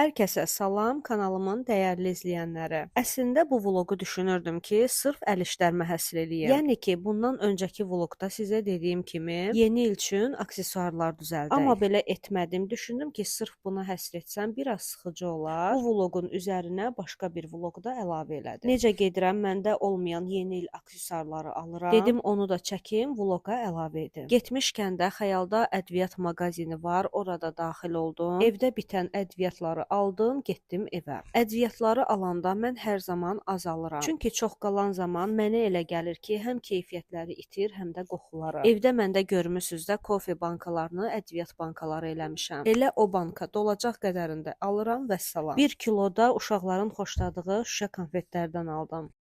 Hər kəsə salam, kanalımın dəyərli izləyənləri. Əslində bu vloqu düşünürdüm ki, sırf əl işlərimi həsr eləyim. Yəni ki, bundan öncəki vloqda sizə dediyim kimi yeni il üçün aksesuarlar düzəldək. Amma belə etmədim. Düşündüm ki, sırf buna həsr etsəm biraz sıxıcı olar. Bu vloqun üzərinə başqa bir vloq da əlavə elədim. Necə gedirəm, məndə olmayan yeni il aksesuarları alıram. Dedim onu da çəkim, vloqa əlavə edim. Getmişkən də xəyalda ədviyyat mağazini var, orada daxil oldum. Evdə bitən ədviyyatları aldım, getdim evə. Ədviyyatları alanda mən hər zaman az alıram. Çünki çox qalan zaman mənə elə gəlir ki, həm keyfiyyətləri itir, həm də qoxuları. Evdə məndə görmüsüz də kofe bankalarını ədviyyat bankaları eləmişəm. Elə o banka dolacaq qədərində alıram və salam. 1 kiloda uşaqların xoşladığı şüşə konfetlərdən aldım.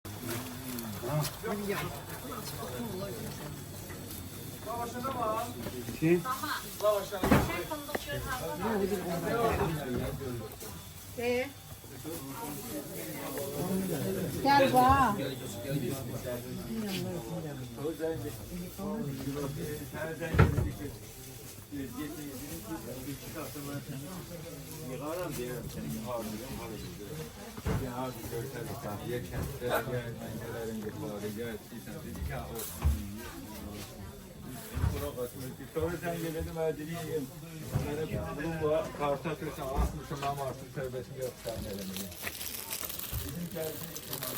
Gel bak. Sonra sen gelelim ödüleyim. Bununla kartı atırsan atmışım ama artık tövbesini yok sen elemeye. Bizim geldiğimiz zaman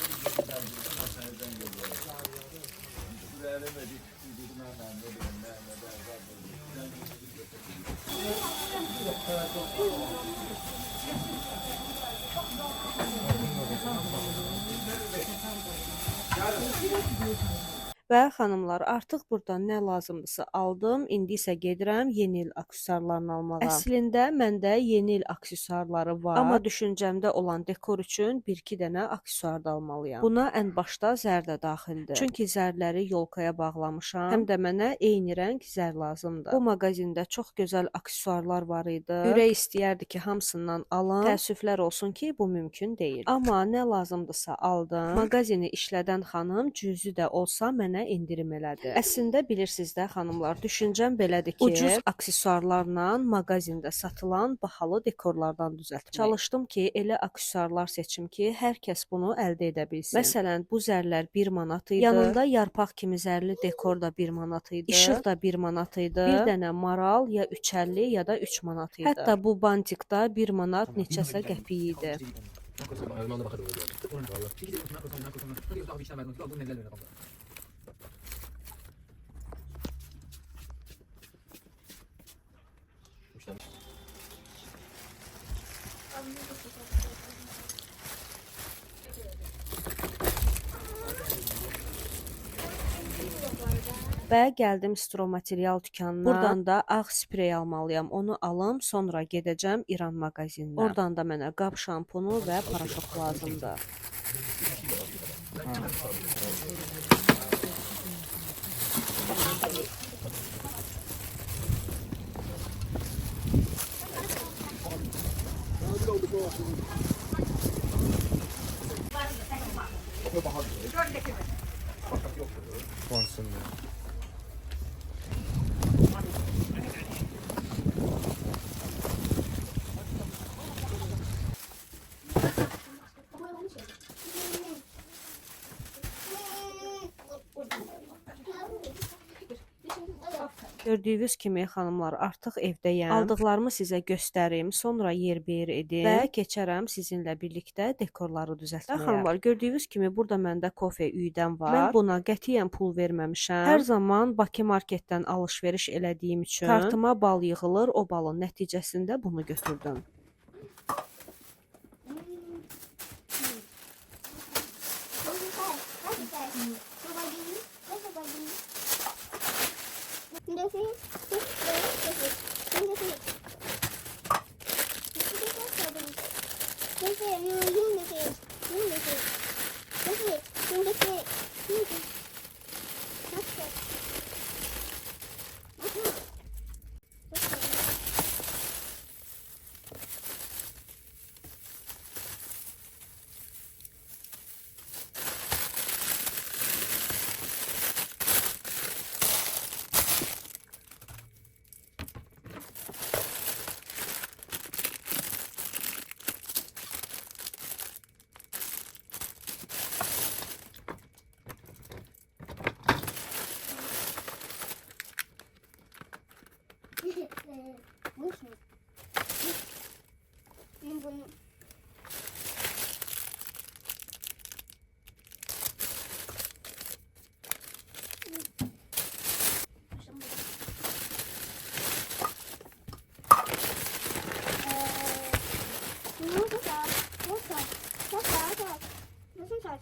hastaneden geliyoruz. Buraya elemedik. Bilmem Və xanımlar, artıq buradan nə lazımdırsa aldım. İndi isə gedirəm yeni il aksesuarlarını almağa. Əslində məndə yeni il aksesuarları var. Amma düşüncəmdə olan dekor üçün 1-2 dənə aksesuar da almalıyam. Buna ən başda zər də daxildir. Çünki zərləri yolkaya bağlamışam. Həm də mənə eyni rəng zər lazımdır. Bu mağazində çox gözəl aksesuarlar var idi. Ürək istəyərdi ki, hamısından alım. Təəssüflər olsun ki, bu mümkün deyil. Amma nə lazımdırsa aldım. Mağazini işlədən xanım cüzi də olsa mənə indirim elədi. Əslində bilirsiniz də xanımlar, düşüncəm belədir ki, ucuz aksesuarlarla mağazində satılan bahalı dekorlardan düzəltmək. Çalışdım ki, elə aksesuarlar seçim ki, hər kəs bunu əldə edə bilsin. Məsələn, bu zərlər 1 manat idi. Yanında yarpaq kimi zərli dekor da 1 manat idi. İşıq da 1 manat idi. Bir dənə maral ya 3.50 ya da 3 manat idi. Hətta bu bantik da 1 manat neçəsə qəpik idi. Və gəldim stromaterial dükanına. Buradan da ağ sprey almalıyam. Onu alım, sonra gedəcəm İran mağazininə. Oradan da mənə qab şampunu və paraşok lazımdır. Gördüyünüz kimi xanımlar, artıq evdəyəm. Aldıqlarımı sizə göstərim, sonra yerbeyer edim və keçərəm sizinlə birlikdə dekorları düzəltməyə. Xanımlar, gördüyünüz kimi burada məndə kofe üydən var. Mən buna qətiyyən pul verməmişəm. Hər zaman Bakı marketdən alış-veriş elədiyim üçün kartıma bal yığılır, o balın nəticəsində bunu götürdüm. bunu. Bunu da musun saç?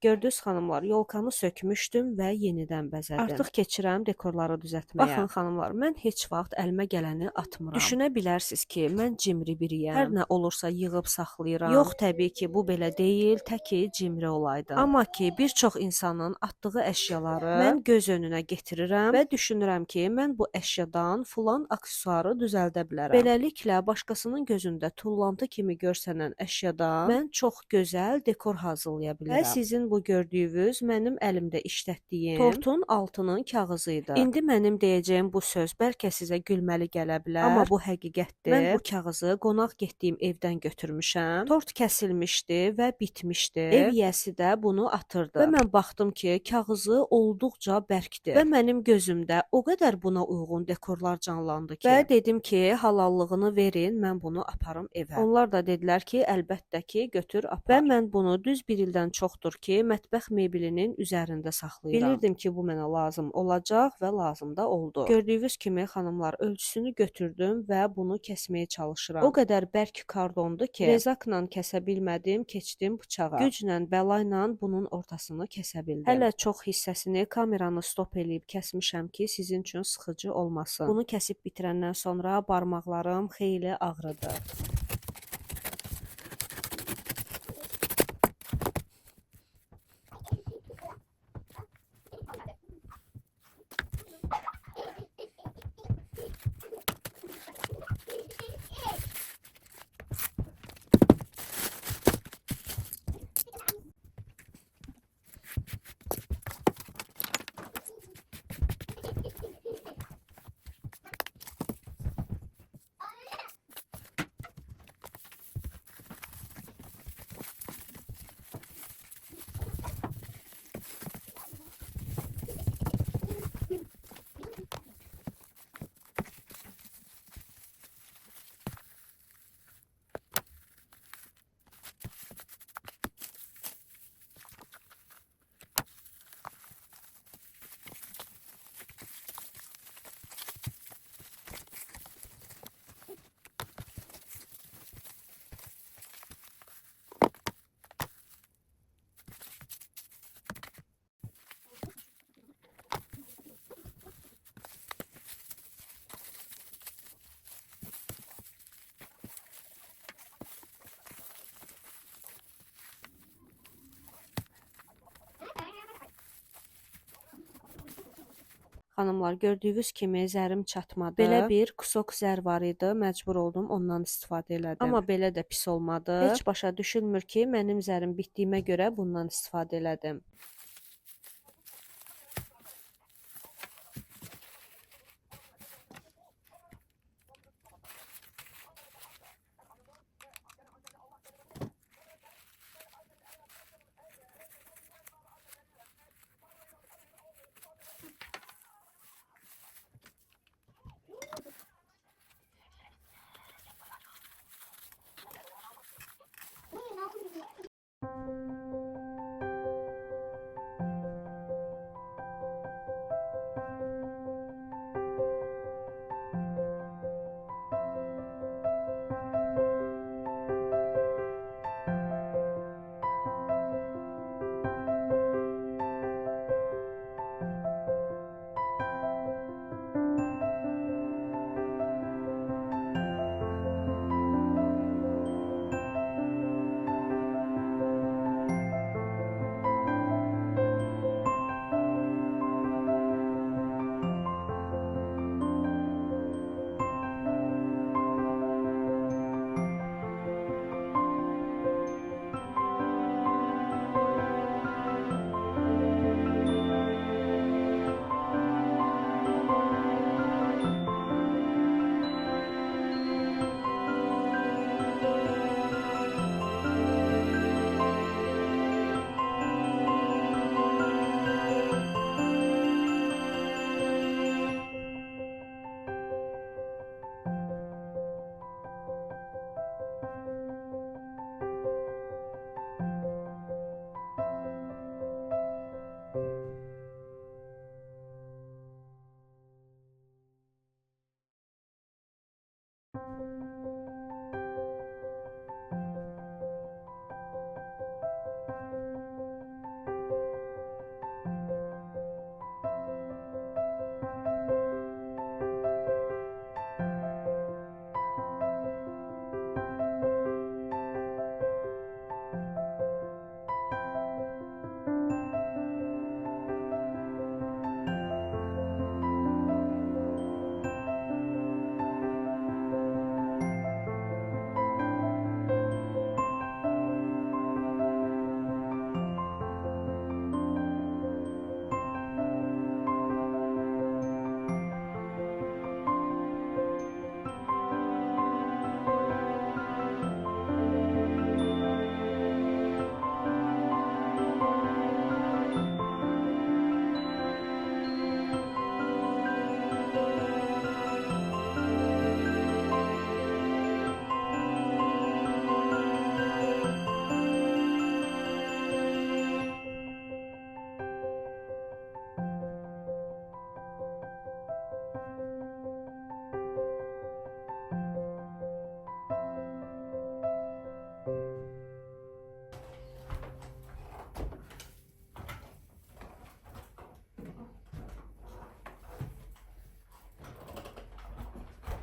Gördünüz xanımlar, yolkanı sökmüşdüm və yenidən bəzədim. Artıq keçirəm dekorları düzəltməyə. Baxın xanımlar, mən heç vaxt əlimə gələni atmıram. Düşünə bilərsiniz ki, mən cimri biriyəm. Hər nə olursa yığıb saxlayıram. Yox, təbii ki, bu belə deyil, təki cimri olaydım. Amma ki, bir çox insanın atdığı əşyaları mən göz önünə getirirəm və düşünürəm ki, mən bu əşyadan filan aksesuarı düzəldə bilərəm. Beləliklə, başqasının gözündə tullantı kimi görsənən əşyadan mən çox gözəl dekor hazırlaya bilərəm. Və sizin bu gördüyünüz mənim əlimdə işlətdiyim tortun altının kağızı idi. İndi mənim deyəcəyim bu söz bəlkə sizə gülməli gələ bilər, amma bu həqiqətdir. Mən bu kağızı qonaq getdiyim evdən götürmüşəm. Tort kəsilmişdi və bitmişdi. Ev yiyəsi də bunu atırdı. Və mən baxdım ki, kağızı olduqca bərkdir. Və mənim gözümdə o qədər buna uyğun dekorlar canlandı ki, və dedim ki, halallığını verin, mən bunu aparım evə. Onlar da dedilər ki, əlbəttə ki, götür apar. Və mən bunu düz bir ildən çoxdur ki, mətbəx mebelinin üzərində saxlayıram. Bilirdim ki, bu mənə lazım olacaq və lazım da oldu. Gördüyünüz kimi xanımlar, ölçüsünü götürdüm və bunu kəsməyə çalışıram. O qədər bərk kardondu ki, rezakla kəsə bilmədim, keçdim bıçağa. Güclə, bəlayla bunun ortasını kəsə bildim. Hələ çox hissəsini kameranı stop eləyib kəsmişəm ki, sizin üçün sıxıcı olmasın. Bunu kəsib bitirəndən sonra barmaqlarım xeyli ağrıdı. Xanımlar, gördüyünüz kimi zərim çatmadı. Belə bir kusok zər var idi, məcbur oldum ondan istifadə elədim. Amma belə də pis olmadı. Heç başa düşülmür ki, mənim zərim bitdiyimə görə bundan istifadə elədim.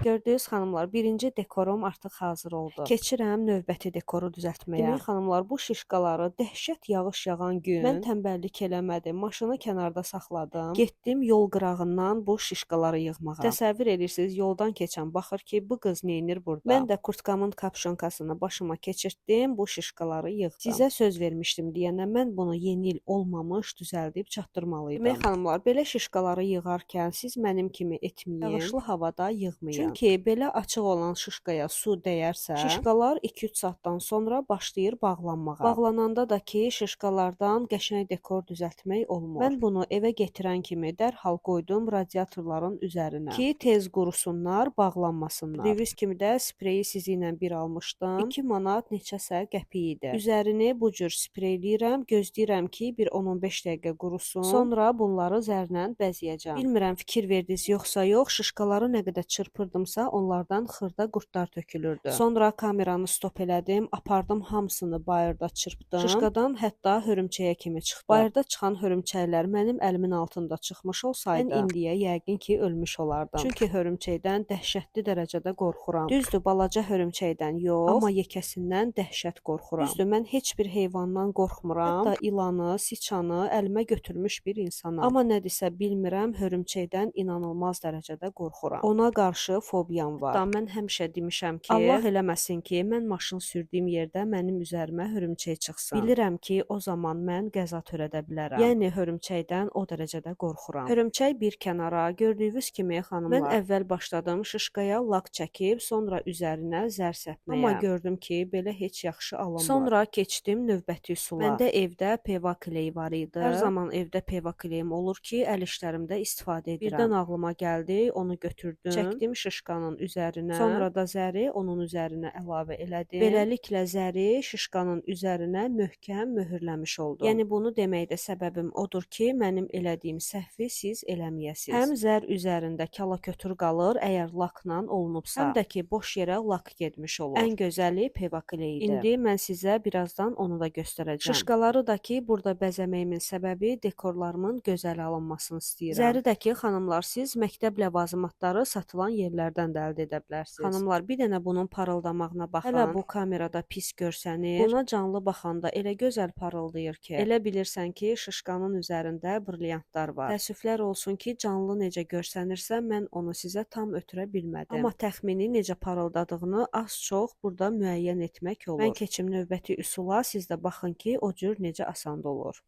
Gördüyünüz xanımlar, birinci dekorum artıq hazır oldu. Keçirəm növbəti dekoru düzəltməyə. Demək xanımlar, bu şişkaları dəhşət yağış yağan gün mən tənbəllik eləmədim, maşını kənarda saxladım. Getdim yol qırağından bu şişkaları yığmağa. Təsəvvür edirsiniz, yoldan keçən baxır ki, bu qız neynir burada. Mən də kurtkamın kapşonkasını başıma keçirtdim, bu şişkaları yığdım. Sizə söz vermişdim deyənə mən bunu yeni il olmamış düzəldib çatdırmalıydım. Demək xanımlar, belə şişkaları yığarkən siz mənim kimi etməyin. Yağışlı havada yığmayın. Çünki belə açıq olan şişkaya su dəyərsə, şişkalar 2-3 saatdan sonra başlayır bağlanmağa. Bağlananda da ki, şişkalardan qəşəng dekor düzəltmək olmur. Mən bunu evə gətirən kimi dərhal qoydum radiatorların üzərinə ki, tez qurusunlar, bağlanmasınlar. Gördüyünüz kimi də spreyi sizi ilə bir almışdım. 2 manat neçəsə qəpik idi. Üzerini bu cür spreyləyirəm, gözləyirəm ki, bir 10-15 dəqiqə qurusun. Sonra bunları zərlə bəzəyəcəm. Bilmirəm fikir verdiniz yoxsa yox, şişkaları nə qədər çırpırdımsa onlardan xırda qurtlar tökülürdü. Sonra kameranı stop elədim, apardım hamısını bayırda çırpdım. Şişkadan hətta hörümçəyə kimi çıxdı. Bayırda çıxan hörümçəklər mənim əlimin altında çıxmış olsaydı, mən indiyə yəqin ki, ölmüş olardım. Çünki hörümçəkdən dəhşətli dərəcədə qorxuram. Düzdür, balaca hörümçəkdən yox, amma yekəsindən dəhşət qorxuram. Düzdür, mən heç bir heyvandan qorxmuram. Hətta ilanı, siçanı əlimə götürmüş bir insanam. Amma nədirsə bilmirəm, hörümçəkdən inanılmaz dərəcədə qorxuram. Ona qarşı fobiyam var. Hatta mən həmişə demişəm ki, Allah eləməsin ki, mən maşın sürdüyüm yerdə mənim üzərimə hörümçək çıxsın. Bilirəm ki, o zaman mən qəza törədə bilərəm. Yəni hörümçəkdən o dərəcədə qorxuram. Hörümçək bir kənara, gördüyünüz kimi xanımlar, mən əvvəl başladım şişkaya lak çəkib, sonra üzərinə zər səpməyə. Amma gördüm ki, belə heç yaxşı alınmır. Sonra keçdim növbəti üsula. Məndə evdə peva kleyi var idi. Hər zaman evdə peva kleyim olur ki, əl işlərimdə istifadə edirəm. Birdən ağlıma gəldi, onu götürdüm, çəkdim şişkanın üzərinə, sonra da zəri onun üzərinə əlavə elədim. Beləliklə zəri şişkanın üzərinə möhkəm möhürləmiş oldum. Yəni bunu deməkdə səbəbim odur ki, mənim elədiyim səhvi siz eləməyəsiniz. Həm zər üzərində kala-kötür qalır, əgər lakla olunubsa, həm də ki, boş yerə lak getmiş olur. Ən gözəli peva kleyidir. İndi mən sizə birazdan onu da göstərəcəm. Şişkaları da ki, burada bəzəməyimin səbəbi dekorlarımın gözəl alınmasını istəyirəm. Zəri də ki, xanımlar, siz məktəb ləvazimatları satılan yerlərdən də əldə edə bilərsiniz. Xanımlar, bir dənə bunun parıldamağına baxın. Hələ bu kamerada pis görsənir. Buna canlı baxanda elə gözəl parıldayır ki, elə bilirsən ki, şişkanın üzərində brilyantlar var. Təəssüflər olsun ki, canlı necə görsənirsə, mən onu sizə tam ötürə bilmədim. Amma təxmini necə parıldadığını az-çox burada müəyyən etmək olur. Mən keçim növbəti üsula, siz də baxın ki, o cür necə asan olur.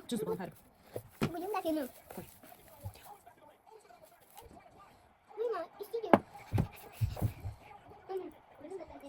Cüz olan hər. Bugün de film. Mama, istiyorum. Bugün de film.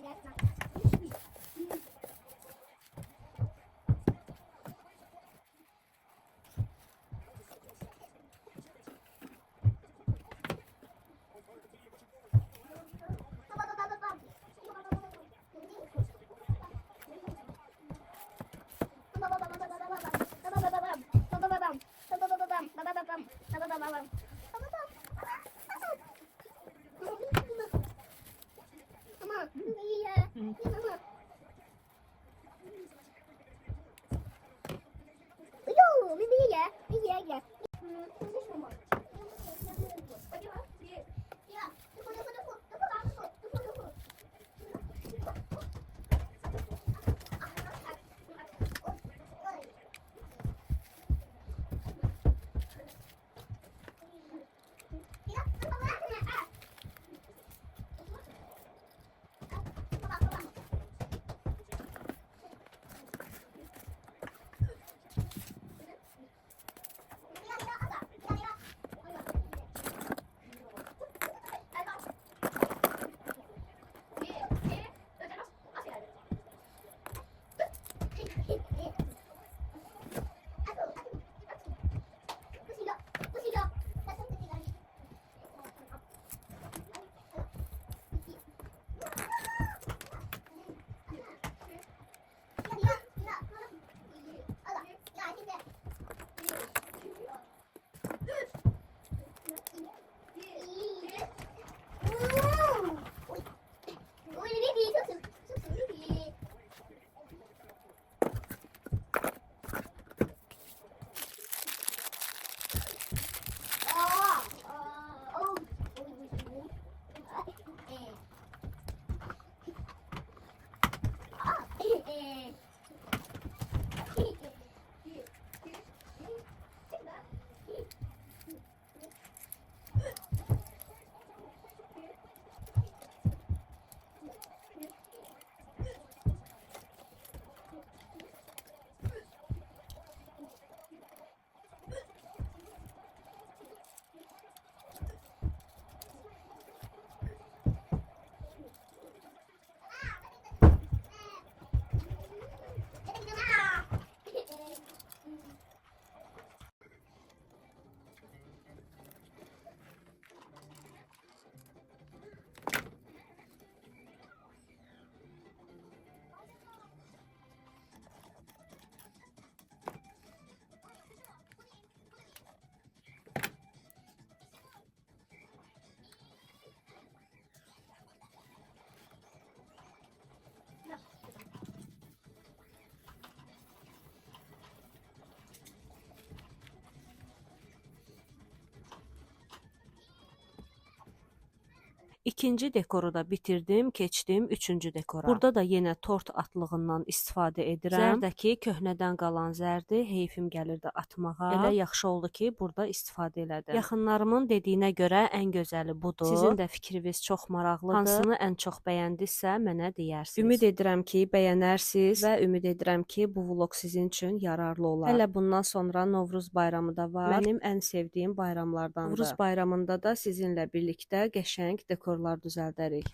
İkinci dekoru da bitirdim, keçdim üçüncü dekora. Burada da yenə tort atlığından istifadə edirəm. Zərdəki köhnədən qalan zərdi heyfim gəlirdi atmağa. Elə yaxşı oldu ki, burada istifadə elədim. Yaxınlarımın dediyinə görə ən gözəli budur. Sizin də fikriniz çox maraqlıdır. Hansını ən çox bəyəndisə mənə deyərsiniz. Ümid edirəm ki, bəyənərsiniz və ümid edirəm ki, bu vlog sizin üçün yararlı olar. Hələ bundan sonra Novruz bayramı da var. Mənim ən sevdiyim bayramlardandır. Novruz bayramında da sizinlə birlikdə qəşəng dekorlar düzəldərik.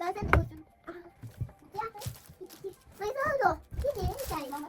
Bazen de götür. Ya. Hayır oldu. Gidelim sen mama.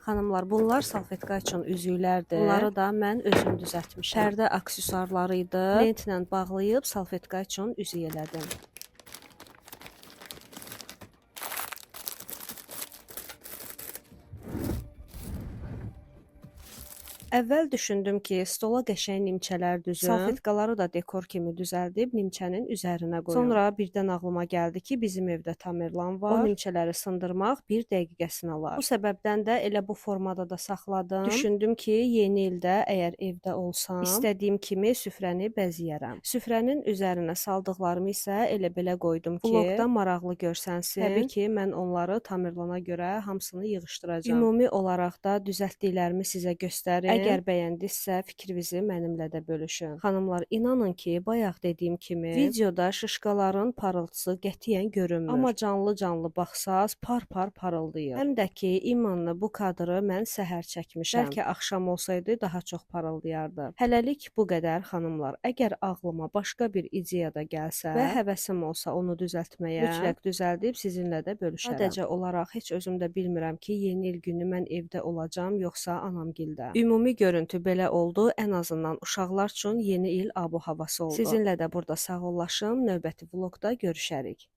Xanımlar, bunlar salfetka üçün üzüklərdir. Bunları da mən özüm düzəltmişəm. Pərdə aksesuarları idi. Lentlə bağlayıb salfetka üçün üzük elədim. Əvvəl düşündüm ki, stola qəşəng nimçələr düzüm. Salfetkaları da dekor kimi düzəldib nimçənin üzərinə qoyum. Sonra birdən ağlıma gəldi ki, bizim evdə tamerlan var. O nimçələri sındırmaq 1 dəqiqəsini alar. Bu səbəbdən də elə bu formada da saxladım. Düşündüm ki, yeni ildə əgər evdə olsam, istədiyim kimi süfrəni bəzəyərəm. Süfrənin üzərinə saldıqlarımı isə elə belə qoydum ki, vlogda maraqlı görsənsin. Təbii ki, mən onları tamerlana görə hamısını yığışdıracağam. Ümumi olaraq da düzəltdiklərimi sizə göstərim. Əgər bəyəndinizsə, fikrinizi mənimlə də bölüşün. Xanımlar, inanın ki, bayaq dediyim kimi, videoda şışqaların parıltısı qətiyyən görünmür. Amma canlı-canlı baxsaz, par-par parıldayır. Həm də ki, imanlı bu kadrı mən səhər çəkmişəm. Bəlkə axşam olsaydı daha çox parıldayardı. Hələlik bu qədər xanımlar. Əgər ağlıma başqa bir ideya da gəlsə və həvəsim olsa onu düzəltməyə, mütləq düzəldib sizinlə də bölüşərəm. Sadəcə olaraq heç özüm də bilmirəm ki, yeni il günü mən evdə olacam, yoxsa anamgildə. Ümumi görüntü belə oldu. Ən azından uşaqlar üçün yeni il abu havası oldu. Sizinlə də burada sağollaşım. Növbəti vlogda görüşərik.